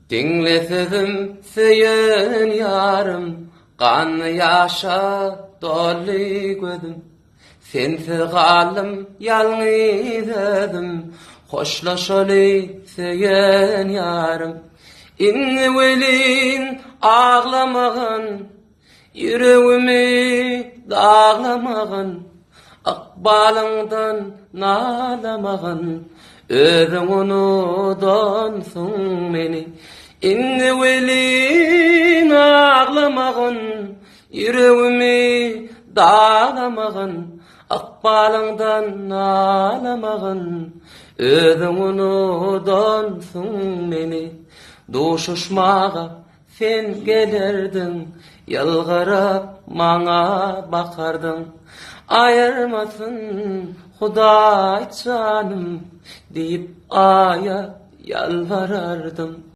Dinlesedim seyen yarım, kan yaşa dolu gözüm. Sensiz galım yalnız edim, hoşlaşalı seyen yarım. İnni velin ağlamagın, yüreğimi dağlamagın, akbalından nalamagın, özün unudansun meni. İnni velin ağlamagın, yüreğimi dağlamagın, akbalından nalamagın, özün unudansun meni. Duşuşmağa sen gelerdin, yalgarap maňa bakardın. Ayırmasın Hudaý canım, diýip aya yalvarardım.